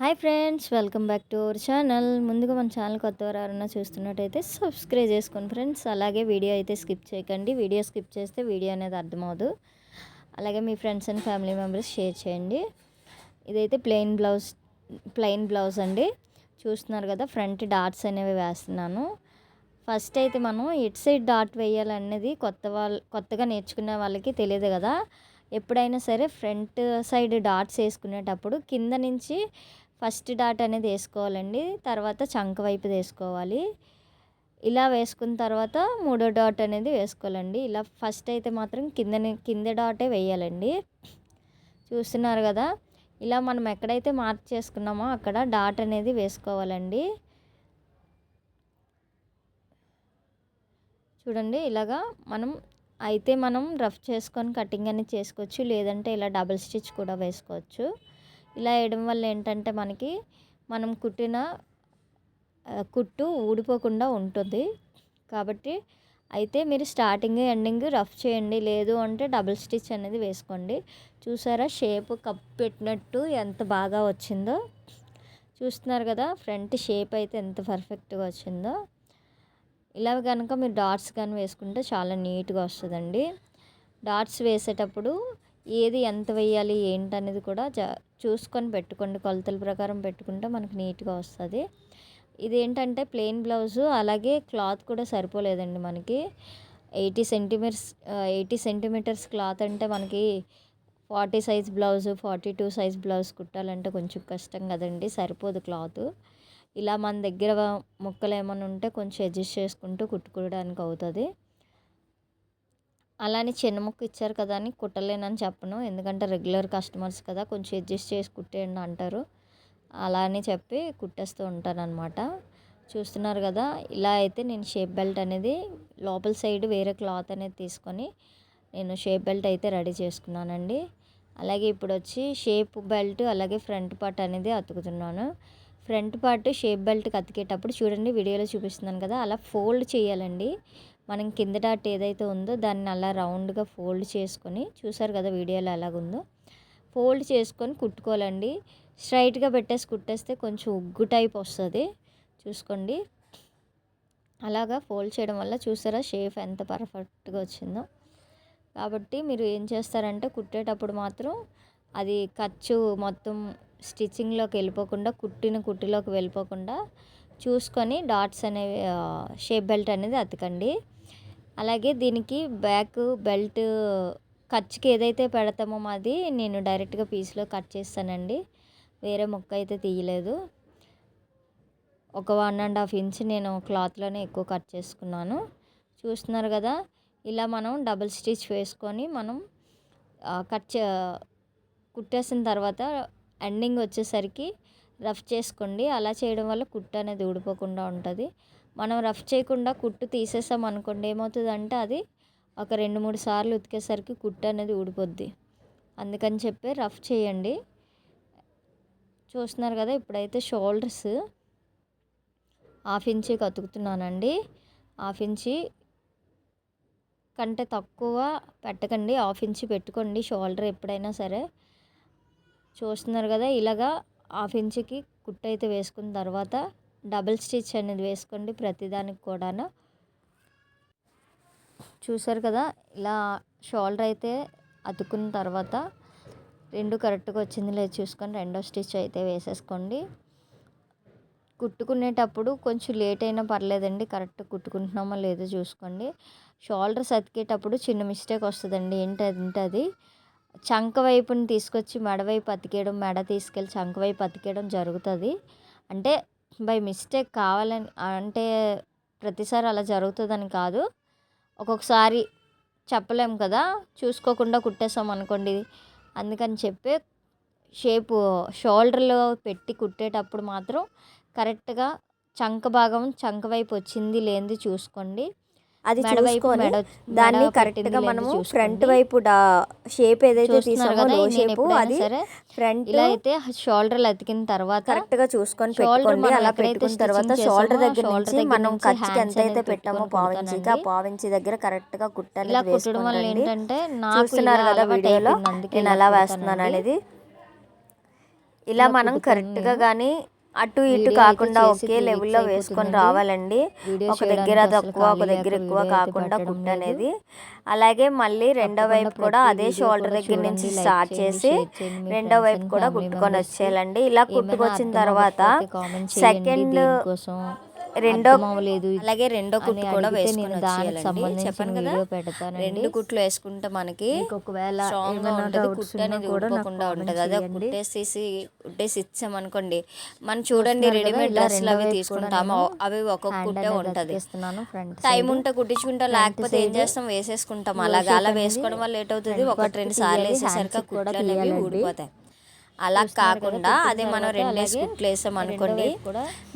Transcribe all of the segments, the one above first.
Hi friends, welcome back to our channel. ముందుగా మన channel కొత్తవారు ఎవరైనా చూస్తున్నట్టయితే సబ్స్క్రైబ్ చేసుకోండి ఫ్రెండ్స్. అలాగే వీడియో అయితే స్కిప్ చేయకండి. వీడియో స్కిప్ చేస్తే వీడియో అనేది అర్థమవుదు. అలాగే మీ friends and family members share చేయండి. ఇదైతే ప్లెయిన్ బ్లౌజ్ అండి. చూస్తున్నారు కదా, ఫ్రంట్ డాట్స్ అనేవి వేస్తున్నాను. ఫస్ట్ అయితే మనం ఎట్ సైడ్ డాట్ వేయాలనేది కొత్తగా నేర్చుకునే వాళ్ళకి తెలియదు కదా. ఎప్పుడైనా సరే ఫ్రంట్ సైడ్ డాట్స్ వేసుకునేటప్పుడు కింద నుంచి ఫస్ట్ డాట్ అనేది వేసుకోవాలండి. తర్వాత చంక వైపు వేసుకోవాలి. ఇలా వేసుకున్న తర్వాత మూడో డాట్ అనేది వేసుకోవాలండి. ఇలా ఫస్ట్ అయితే మాత్రం కింద డాటే వేయాలండి. చూస్తున్నారు కదా, ఇలా మనం ఎక్కడైతే మార్క్ చేసుకున్నామో అక్కడ డాట్ అనేది వేసుకోవాలండి. చూడండి, ఇలాగా మనం రఫ్ చేసుకొని కటింగ్ అనేది చేసుకోవచ్చు. లేదంటే ఇలా డబుల్ స్టిచ్ కూడా వేసుకోవచ్చు. ఇలా వేయడం వల్ల ఏంటంటే మనం కుట్టిన కుట్టు ఊడిపోకుండా ఉంటుంది. కాబట్టి అయితే మీరు స్టార్టింగ్ ఎండింగ్ రఫ్ చేయండి. లేదు అంటే డబుల్ స్టిచ్ అనేది వేసుకోండి. చూసారా, షేప్ కప్ పెట్టినట్టు ఎంత బాగా వచ్చిందో. చూస్తున్నారు కదా, ఫ్రంట్ షేప్ అయితే ఎంత పర్ఫెక్ట్గా వచ్చిందో. ఇలా కనుక మీరు డాట్స్ కానీ వేసుకుంటే చాలా నీట్గా వస్తుందండి. డాట్స్ వేసేటప్పుడు ఏది ఎంత వేయాలి ఏంటనేది కూడా చూసుకొని పెట్టుకోండి. కొలతల ప్రకారం పెట్టుకుంటే మనకు నీట్గా వస్తుంది. ఇదేంటంటే ప్లెయిన్ బ్లౌజు, అలాగే క్లాత్ కూడా సరిపోలేదండి మనకి. 80 సెంటీమీటర్స్ క్లాత్ అంటే మనకి 40 సైజ్ బ్లౌజు, 42 సైజ్ బ్లౌజ్ కుట్టాలంటే కొంచెం కష్టం కదండి, సరిపోదు క్లాత్. ఇలా మన దగ్గర ముక్కలు ఏమైనా ఉంటే కొంచెం అడ్జస్ట్ చేసుకుంటూ కుట్టుకోవడానికి అవుతుంది. అలానే చిన్న ముక్క ఇచ్చారు కదా అని కుట్టలేనని చెప్పను. ఎందుకంటే రెగ్యులర్ కస్టమర్స్ కదా, కొంచెం అడ్జస్ట్ చేసి కుట్టేయండి అంటారు. అలా అని చెప్పి కుట్టేస్తూ ఉంటానన్నమాట. చూస్తున్నారు కదా, ఇలా అయితే నేను షేప్ బెల్ట్ అనేది లోపల సైడ్ వేరే క్లాత్ అనేది తీసుకొని నేను షేప్ బెల్ట్ అయితే రెడీ చేసుకున్నానండి. అలాగే ఇప్పుడు వచ్చి షేప్ బెల్ట్ అలాగే ఫ్రంట్ పార్ట్ అనేది అతుకుతున్నాను. ఫ్రంట్ పార్ట్ షేప్ బెల్ట్కి అతికేటప్పుడు చూడండి, వీడియోలో చూపిస్తున్నాను కదా, అలా ఫోల్డ్ చేయాలండి. మనం కింద డాట్ ఏదైతే ఉందో దాన్ని అలా రౌండ్గా ఫోల్డ్ చేసుకొని, చూసారు కదా వీడియోలో ఎలాగుందో, ఫోల్డ్ చేసుకొని కుట్టుకోవాలండి. స్ట్రైట్గా పెట్టేసి కుట్టేస్తే కొంచెం ఉగ్గు టైప్ వస్తుంది. చూసుకోండి, అలాగా ఫోల్డ్ చేయడం వల్ల చూసారా షేప్ ఎంత పర్ఫెక్ట్గా వచ్చిందో. కాబట్టి మీరు ఏం చేస్తారంటే కుట్టేటప్పుడు మాత్రం అది ఖర్చు మొత్తం స్టిచ్చింగ్లోకి వెళ్ళిపోకుండా, కుట్టిలోకి వెళ్ళిపోకుండా చూసుకొని డాట్స్ అనేవి షేప్ బెల్ట్ అనేది అతకండి. అలాగే దీనికి బ్యాక్ బెల్ట్ ఖర్చుకి ఏదైతే పెడతామో అది నేను డైరెక్ట్గా పీస్లో కట్ చేస్తానండి. వేరే ముక్క అయితే తీయలేదు. ఒక 1.5 ఇంచ్ నేను క్లాత్లోనే ఎక్కువ కట్ చేసుకున్నాను. చూస్తున్నారు కదా, ఇలా మనం డబుల్ స్టిచ్ వేసుకొని మనం కుట్టేసిన తర్వాత ఎండింగ్ వచ్చేసరికి రఫ్ చేసుకోండి. అలా చేయడం వల్ల కుట్టు అనేది ఊడిపోకుండా ఉంటుంది. మనం రఫ్ చేయకుండా కుట్టు తీసేసాం అనుకోండి, ఏమవుతుందంటే అది ఒక 2-3 సార్లు ఉతికేసరికి కుట్టు అనేది ఊడిపోద్ది. అందుకని చెప్పి రఫ్ చేయండి. చూస్తున్నారు కదా, ఇప్పుడైతే షోల్డర్స్ 1/2 ఇంచుకి అతుకుతున్నానండి. 1/2 ఇంచు కంటే తక్కువ పెట్టకండి, 1/2 ఇంచు పెట్టుకోండి షోల్డర్ ఎప్పుడైనా సరే. చూస్తున్నారు కదా, ఇలాగా 1/2 ఇంచుకి కుట్టు అయితే వేసుకున్న తర్వాత డబుల్ స్టిచ్ అనేది వేసుకోండి ప్రతిదానికి కూడాను. చూసారు కదా, ఇలా షోల్డర్ అయితే అతుక్కున్న తర్వాత రెండు కరెక్ట్గా వచ్చింది లేదు చూసుకొని రెండో స్టిచ్ అయితే వేసేసుకోండి. కుట్టుకునేటప్పుడు కొంచెం లేట్ అయినా పర్లేదండి, కరెక్ట్ కుట్టుకుంటున్నామో లేదో చూసుకోండి. షోల్డర్స్ అతికేటప్పుడు చిన్న మిస్టేక్ వస్తుందండి. ఏంటంటే అది చంక వైపుని తీసుకొచ్చి మెడ వైపు అతికేయడం, మెడ తీసుకెళ్ళి చంక వైపు అతికేయడం జరుగుతుంది. అంటే బై మిస్టేక్ కావాలని, అంటే ప్రతిసారి అలా జరుగుతుందని కాదు, ఒక్కొక్కసారి చెప్పలేము కదా, చూసుకోకుండా కుట్టేసాం అనుకోండి. అందుకని చెప్పి షోల్డర్లో పెట్టి కుట్టేటప్పుడు మాత్రం కరెక్ట్గా చంక వైపు వచ్చింది లేనిది చూసుకోండి. అది చూసుకొని దాన్ని కరెక్ట్గా మనము ఫ్రంట్ వైపు షేప్ ఏదైతే తీసామో లో షేప్ అది ఫ్రంట్ ఇలా అయితే షోల్డర్లు అతికిన తర్వాత కరెక్ట్గా చూసుకొని పెట్టుకోండి. అలా పెట్టుకున్న తర్వాత షోల్డర్ దగ్గర నుంచి మనం ఖర్చుకి ఎంత అయితే పెట్టామో 1/2 ఇంచుకి, ఆ 1/2 ఇంచు దగ్గర కరెక్ట్గా కుట్టని వేసుకోండి. చూస్తున్నారు కదా వీడియోలో నేను ఎలా వేస్తున్నాను అనేది. ఇలా మనం కరెక్ట్గా కానీ అటు ఇటు కాకుండా ఒకే లెవెల్లో వేసుకొని రావాలండి. ఒక దగ్గర తక్కువ ఒక దగ్గర ఎక్కువ కాకుండా కుట్టు అనేది. అలాగే మళ్ళీ రెండో వైపు కూడా అదే షోల్డర్ దగ్గర నుంచి స్టార్ట్ చేసి రెండో వైపు కూడా కుట్టుకొని వచ్చేయాలండి. ఇలా కుట్టుకొచ్చిన తర్వాత సెకండ్ రెండో అలాగే రెండో కుట్టు కూడా వేసుకొని వచ్చేయాలండి. చెప్పాను కదా, రెండు కుట్లు వేసుకుంటే మనకి స్ట్రాంగ్గా ఉంటుంది, కుట్టు అనేది ఊడిపోకుండా ఉంటుంది. అదే కుట్టేసి ఇచ్చామనుకోండి, మనం చూడండి రెడీమేడ్ డ్రెస్సులు అవి తీసుకుంటాము, అవి ఒక్కొక్క కుట్టే ఉంటుంది. టైం ఉంటే కుట్టించుకుంటాం, లేకపోతే ఏం చేస్తాం వేసేసుకుంటాం. అలా వేసుకోవడం వల్ల లేట్ అవుతుంది. ఒకటి రెండు సార్లు వేసేసరికి కుట్లు అనేవి ఊడిపోతాయి. అలా కాకుండా అదే మనం 2 కుట్లు వేసాం అనుకోండి,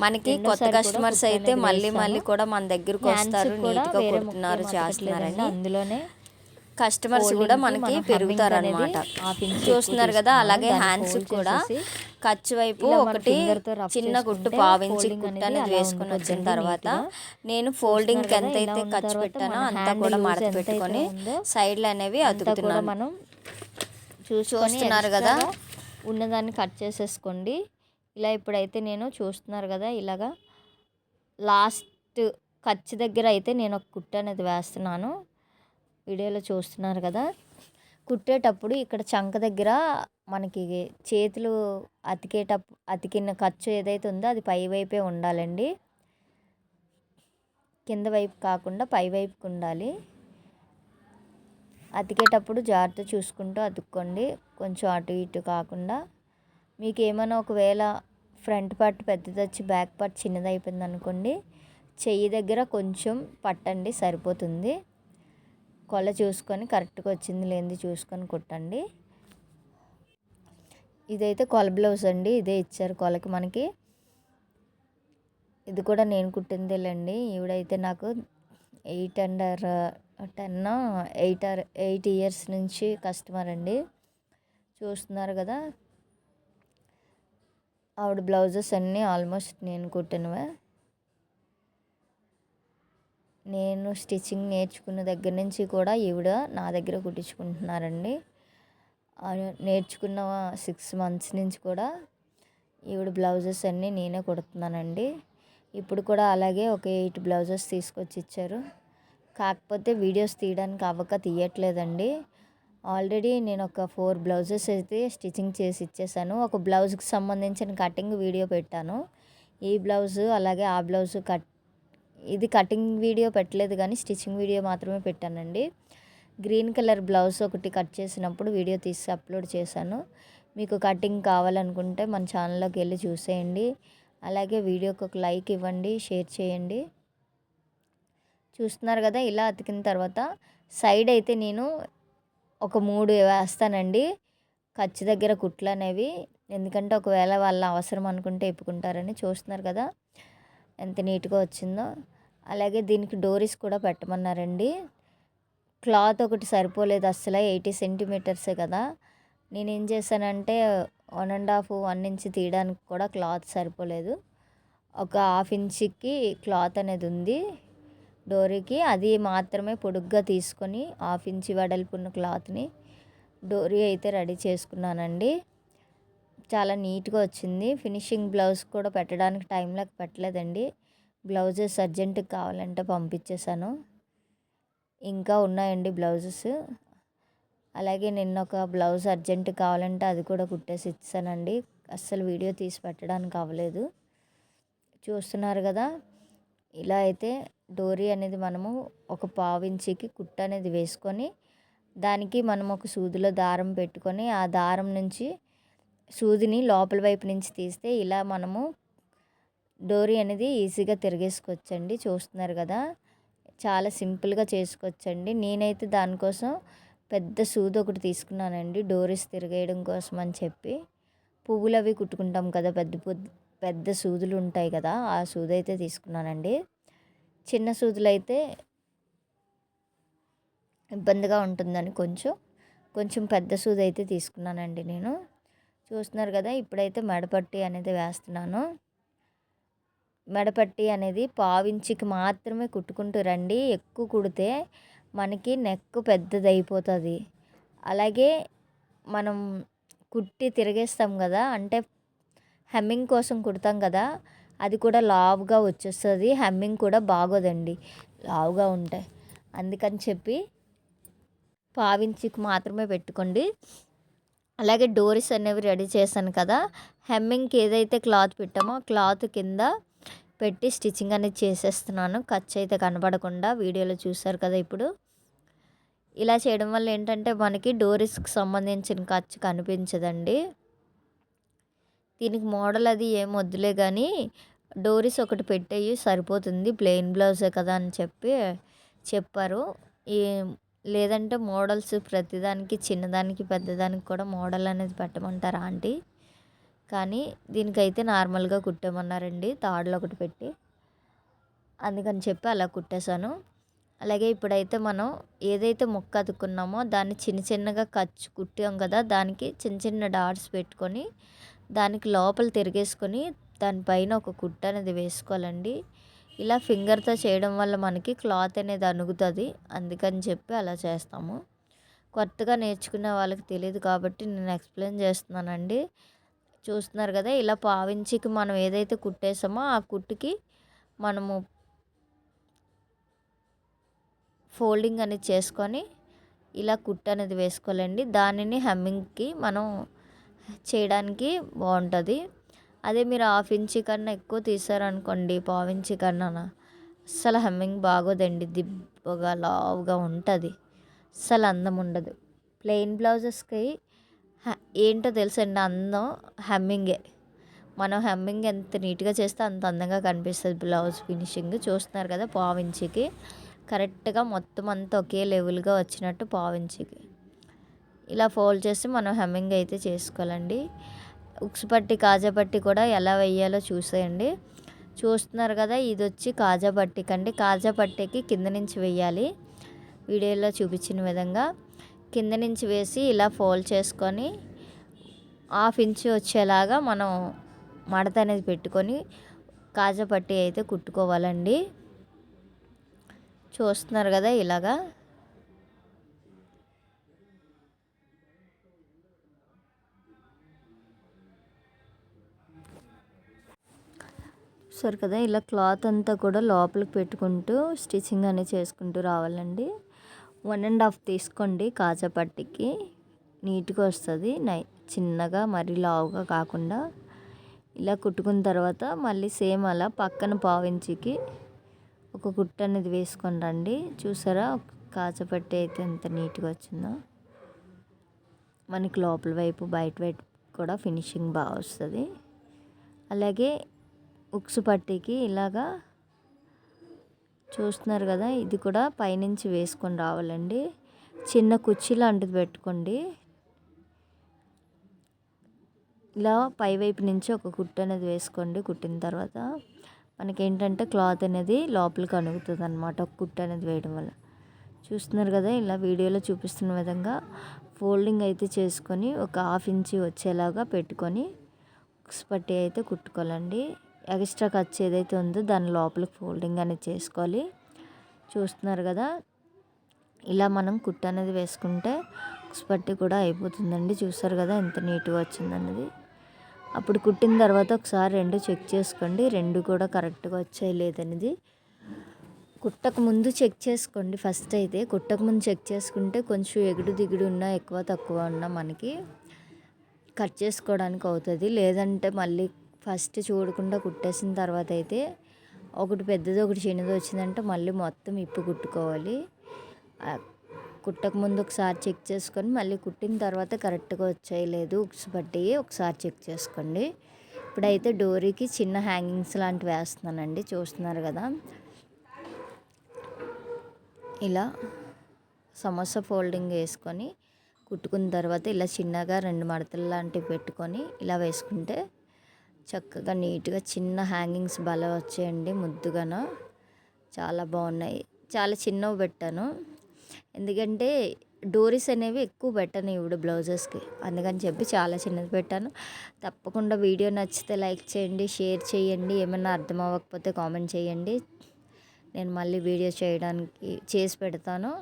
మనకి కొత్త కస్టమర్స్ అయితే మళ్ళీ కూడా మన దగ్గరకు వస్తారు, నీట్గా కుడుతున్నారు చేస్తున్నారని. అందులోనే కస్టమర్స్ కూడా మనకి పెరుగుతారు అనమాట. చూస్తున్నారు కదా. అలాగే హ్యాండ్స్ కూడా ఖర్చు వైపు ఒకటి చిన్న కుట్టు పావించి కుట్టు అనేది వేసుకొని వచ్చిన తర్వాత నేను ఫోల్డింగ్కి ఎంతైతే ఖర్చు పెట్టానో అంతా కూడా మడత పెట్టుకొని సైడ్లు అనేవి అతుకుతున్నాను. మనం చూస్తున్నారు కదా, ఉన్నదాన్ని కట్ చేసేసుకోండి. ఇలా ఇప్పుడైతే నేను చూస్తున్నారు కదా, ఇలాగా లాస్ట్ ఖర్చు దగ్గర అయితే నేను ఒక కుట్టు అనేది వేస్తున్నాను. వీడియోలో చూస్తున్నారు కదా. కుట్టేటప్పుడు ఇక్కడ చంక దగ్గర మనకి చేతులు అతికిన ఖర్చు ఏదైతే ఉందో అది పై వైపే ఉండాలండి, కింద వైపు కాకుండా పై వైపుకి ఉండాలి. అతికేటప్పుడు జాగ్రత్త చూసుకుంటూ అతుక్కోండి, కొంచెం అటు ఇటు కాకుండా. మీకు ఏమైనా ఒకవేళ ఫ్రంట్ పార్ట్ పెద్దది వచ్చి బ్యాక్ పార్ట్ చిన్నది అయిపోయింది అనుకోండి, చెయ్యి దగ్గర కొంచెం పట్టండి, సరిపోతుంది. కొల చూసుకొని కరెక్ట్గా వచ్చింది లేనిది చూసుకొని కుట్టండి. ఇదైతే కొల బ్లౌజ్ అండి, ఇదే ఇచ్చారు కొలకి మనకి. ఇది కూడా నేను కుట్టిందేలేండి. ఈవిడైతే నాకు 8 ఇయర్స్ నుంచి కస్టమర్ అండి. చూస్తున్నారు కదా, ఆవిడ బ్లౌజెస్ అన్నీ ఆల్మోస్ట్ నేను కుట్టినవే. నేను స్టిచ్చింగ్ నేర్చుకున్న దగ్గర నుంచి కూడా ఈవిడ నా దగ్గర కుట్టించుకుంటున్నారండి. నేర్చుకున్న 6 months నుంచి కూడా ఈవిడ బ్లౌజెస్ అన్నీ నేనే కుడుతున్నానండి. ఇప్పుడు కూడా అలాగే ఒక 8 బ్లౌజెస్ తీసుకొచ్చి ఇచ్చారు. కాకపోతే వీడియోస్ తీయడానికి అవ్వక తీయట్లేదండి. ఆల్రెడీ నేను ఒక 4 బ్లౌజెస్ అయితే స్టిచ్చింగ్ చేసి ఇచ్చేసాను. ఒక బ్లౌజ్కి సంబంధించిన కటింగ్ వీడియో పెట్టాను. ఈ బ్లౌజు అలాగే ఆ బ్లౌజు ఇది కటింగ్ వీడియో పెట్టలేదు కానీ స్టిచ్చింగ్ వీడియో మాత్రమే పెట్టానండి. గ్రీన్ కలర్ బ్లౌజ్ ఒకటి కట్ చేసినప్పుడు వీడియో తీసి అప్లోడ్ చేశాను. మీకు కటింగ్ కావాలనుకుంటే మన ఛానల్లోకి వెళ్ళి చూసేయండి. అలాగే వీడియోకి ఒక లైక్ ఇవ్వండి, షేర్ చేయండి. చూస్తున్నారు కదా, ఇలా అతికిన తర్వాత సైడ్ అయితే నేను ఒక 3 వేస్తానండి ఖర్చు దగ్గర కుట్లు అనేవి. ఎందుకంటే ఒకవేళ వాళ్ళ అవసరం అనుకుంటే ఇప్పుకుంటారని. చూస్తున్నారు కదా ఎంత నీట్గా వచ్చిందో. అలాగే దీనికి డోరీస్ కూడా పెట్టమన్నారండి. క్లాత్ ఒకటి సరిపోలేదు అస్సలు, 80 centimeters కదా. నేనేం చేశానంటే 1.5 ఇంచ్ తీయడానికి కూడా క్లాత్ సరిపోలేదు. ఒక 1/2 ఇంచ్కి క్లాత్ అనేది ఉంది డోరీకి, అది మాత్రమే పొడుగ్గా తీసుకొని 1/2 ఇంచ్ వెడల్పున్న క్లాత్ని డోరీ అయితే రెడీ చేసుకున్నానండి. చాలా నీట్గా వచ్చింది. ఫినిషింగ్ బ్లౌజ్ కూడా పెట్టడానికి టైం లేక పెట్టలేదండి. బ్లౌజెస్ అర్జెంటుగా కావాలంటే పంపించేశాను. ఇంకా ఉన్నాయండి బ్లౌజెస్. అలాగే నిన్న ఒక బ్లౌజ్ అర్జెంటుగా కావాలంటే అది కూడా కుట్టేసి ఇచ్చానండి. అస్సలు వీడియో తీసి పెట్టడానికి అవ్వలేదు. చూస్తున్నారు కదా, ఇలా అయితే డోరీ అనేది మనము ఒక 1/4 ఇంచ్కి కుట్టు అనేది వేసుకొని దానికి మనం ఒక సూదిలో దారం పెట్టుకొని ఆ దారం నుంచి సూదిని లోపల వైపు నుంచి తీస్తే ఇలా మనము డోరీ అనేది ఈజీగా తిరిగేసుకోవచ్చండి. చూస్తున్నారు కదా, చాలా సింపుల్గా చేసుకోవచ్చండి. నేనైతే దానికోసం పెద్ద సూది ఒకటి తీసుకున్నానండి, డోరీస్ తిరిగేయడం కోసం అని చెప్పి. పువ్వులు అవి కుట్టుకుంటాం కదా, పెద్ద సూదులు ఉంటాయి కదా, ఆ సూది అయితే తీసుకున్నానండి. చిన్న సూదులు అయితే ఇబ్బందిగా ఉంటుందని కొంచెం పెద్ద సూది అయితే తీసుకున్నానండి నేను. చూస్తున్నారు కదా, ఇప్పుడైతే మెడపట్టి అనేది వేస్తున్నాను. మెడపట్టి అనేది 1/4 ఇంచ్కి మాత్రమే కుట్టుకుంటూ రండి. ఎక్కువ కుడితే మనకి నెక్ పెద్దది అయిపోతుంది. అలాగే మనం కుట్టి తిరిగేస్తాం కదా, అంటే హెమ్మింగ్ కోసం కుడతాం కదా, అది కూడా లావుగా వచ్చేస్తుంది. హెమ్మింగ్ కూడా బాగోదండి లావుగా ఉంటాయి. అందుకని చెప్పి పావించికి మాత్రమే పెట్టుకోండి. అలాగే డోరీస్ అనేవి రెడీ చేశాను కదా, హెమ్మింగ్కి ఏదైతే క్లాత్ పెట్టామో క్లాత్ కింద పెట్టి స్టిచ్చింగ్ అనేది చేసేస్తున్నాను. ఖర్చు అయితే కనబడకుండా. వీడియోలో చూసారు కదా. ఇప్పుడు ఇలా చేయడం వల్ల ఏంటంటే మనకి డోరీస్కి సంబంధించిన ఖర్చు కనిపించదండి. దీనికి మోడల్ అది ఏం వద్దులే కానీ డోరీస్ ఒకటి పెట్టేయి సరిపోతుంది, ప్లెయిన్ బ్లౌజే కదా అని చెప్పారు. ఈ లేదంటే మోడల్స్ ప్రతిదానికి చిన్నదానికి పెద్దదానికి కూడా మోడల్ అనేది పెట్టమంటారు ఆంటీ. కానీ దీనికైతే నార్మల్గా కుట్టమన్నారండి, తాడులు ఒకటి పెట్టి. అందుకని చెప్పి అలా కుట్టేశాను. అలాగే ఇప్పుడైతే మనం ఏదైతే ముక్క అతుక్కున్నామో దాన్ని చిన్న చిన్నగా కుట్టాం కదా, దానికి చిన్న చిన్న డాట్స్ పెట్టుకొని దానికి లోపల తిరిగేసుకొని దానిపైన ఒక కుట్ట అనేది వేసుకోవాలండి. ఇలా ఫింగర్తో చేయడం వల్ల మనకి క్లాత్ అనేది అణుగుతుంది. అందుకని చెప్పి అలా చేస్తాము. కొత్తగా నేర్చుకునే వాళ్ళకి తెలియదు కాబట్టి నేను ఎక్స్ప్లెయిన్ చేస్తున్నానండి. చూస్తున్నారు కదా, ఇలా పావించికి మనం ఏదైతే కుట్టేసామో ఆ కుట్టుకి మనము ఫోల్డింగ్ అనేది చేసుకొని ఇలా కుట్టు అనేది వేసుకోవాలండి. దానిని హెమ్మింగ్కి మనం చేయడానికి బాగుంటుంది. అదే మీరు 1/2 ఇంచ్ కన్నా ఎక్కువ తీసారనుకోండి, పావించి కన్నా అస్సలు హెమ్మింగ్ బాగోదండి. దిబ్బగా లావుగా ఉంటుంది, అస్సలు అందం ఉండదు. ప్లెయిన్ బ్లౌజెస్కి ఏంటో తెలుసండి, అందం హెమ్మింగే. మనం హెమ్మింగ్ ఎంత నీట్గా చేస్తే అంత అందంగా కనిపిస్తుంది బ్లౌజ్ ఫినిషింగ్. చూస్తున్నారు కదా, పావించికి కరెక్ట్గా మొత్తం అంతా ఒకే లెవెల్గా వచ్చినట్టు పావించికి ఇలా ఫోల్డ్ చేసి మనం హెమ్మింగ్ అయితే చేసుకోవాలండి. ఉక్స్ పట్టి కాజా పట్టి కూడా ఎలా వేయాలో చూసేయండి. చూస్తున్నారు కదా, ఇది వచ్చి కాజా పట్టికి అండి. కాజా పట్టికి కింద నుంచి వేయాలి. వీడియోలో చూపించిన విధంగా కింద నుంచి వేసి ఇలా ఫోల్డ్ చేసుకొని 1/2 ఇంచ్ వచ్చేలాగా మనం మడత అనేది పెట్టుకొని కాజా పట్టి అయితే కుట్టుకోవాలండి. చూస్తున్నారు కదా, ఇలాగా చూసారు కదా. ఇలా క్లాత్ అంతా కూడా లోపలికి పెట్టుకుంటూ స్టిచ్చింగ్ అనేది చేసుకుంటూ రావాలండి. 1.5 తీసుకోండి కాజా పట్టికి, నీట్గా వస్తుంది. చిన్నగా మరీ లావుగా కాకుండా ఇలా కుట్టుకున్న తర్వాత మళ్ళీ సేమ్ అలా పక్కన పావించికి ఒక కుట్టు అనేది వేసుకొని రండి. చూసారా కాజా పట్టి అయితే ఎంత నీట్గా వచ్చిందో. మనకి లోపల వైపు బయట వైపు కూడా ఫినిషింగ్ బాగా వస్తుంది. అలాగే ఉక్సు పట్టీకి ఇలాగా చూస్తున్నారు కదా, ఇది కూడా పైనుంచి వేసుకొని రావాలండి. చిన్న కుర్చీ లాంటిది పెట్టుకోండి. ఇలా పైవైపు నుంచి ఒక కుట్టు అనేది వేసుకోండి. కుట్టిన తర్వాత మనకేంటంటే క్లాత్ అనేది లోపలికి అణుగుతుంది అనమాట, ఒక కుట్టు అనేది వేయడం వల్ల. చూస్తున్నారు కదా, ఇలా వీడియోలో చూపిస్తున్న విధంగా ఫోల్డింగ్ అయితే చేసుకొని ఒక 1/2 ఇంచ్ వచ్చేలాగా పెట్టుకొని ఉక్స్ పట్టి అయితే కుట్టుకోవాలండి. ఎక్స్ట్రా ఖర్చు ఏదైతే ఉందో దాని లోపలికి ఫోల్డింగ్ అనేది చేసుకోవాలి. చూస్తున్నారు కదా, ఇలా మనం కుట్టు అనేది వేసుకుంటే ఉక్స్ పట్టి కూడా అయిపోతుందండి. చూసారు కదా ఎంత నీట్గా వచ్చిందన్నది. అప్పుడు కుట్టిన తర్వాత ఒకసారి రెండు చెక్ చేసుకోండి, రెండు కూడా కరెక్ట్గా వచ్చాయి లేదనేది. కుట్టక ముందు చెక్ చేసుకోండి. ఫస్ట్ అయితే కుట్టక ముందు చెక్ చేసుకుంటే కొంచెం ఎగుడు దిగుడు ఉన్నా ఎక్కువ తక్కువ ఉన్నా మనకి కట్ చేసుకోవడానికి అవుతుంది. లేదంటే మళ్ళీ ఫస్ట్ చూడకుండా కుట్టేసిన తర్వాత అయితే ఒకటి పెద్దది ఒకటి చిన్నది వచ్చిందంటే మళ్ళీ మొత్తం ఇప్పు కుట్టుకోవాలి. కుట్టక ముందు ఒకసారి చెక్ చేసుకొని మళ్ళీ కుట్టిన తర్వాత కరెక్ట్గా వచ్చాయి లేదు ఉక్స్ పట్టి ఒకసారి చెక్ చేసుకోండి. ఇప్పుడైతే డోరీకి చిన్న హ్యాంగింగ్స్ లాంటివి వేస్తున్నానండి. చూస్తున్నారు కదా, ఇలా సమోసా ఫోల్డింగ్ వేసుకొని కుట్టుకున్న తర్వాత ఇలా చిన్నగా 2 మడతలు లాంటివి పెట్టుకొని ఇలా వేసుకుంటే చక్కగా నీట్గా చిన్న హ్యాంగింగ్స్ భలే వచ్చాయండి. ముద్దుగాను చాలా బాగున్నాయి. చాలా చిన్నవి పెట్టాను, ఎందుకంటే డోరీస్ అనేవి ఎక్కువ పెట్టాను ఇప్పుడు బ్లౌజెస్కి, అందుకని చెప్పి చాలా చిన్నది పెట్టాను. తప్పకుండా వీడియో నచ్చితే లైక్ చేయండి, షేర్ చేయండి. ఏమైనా అర్థం అవ్వకపోతే కామెంట్ చేయండి, నేను మళ్ళీ వీడియో చేసి పెడతాను.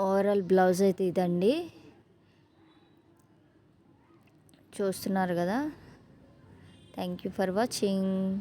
ఓవరాల్ బ్లౌజ్ అయితే ఇదండి. చూస్తున్నారు కదా. Thank you for watching.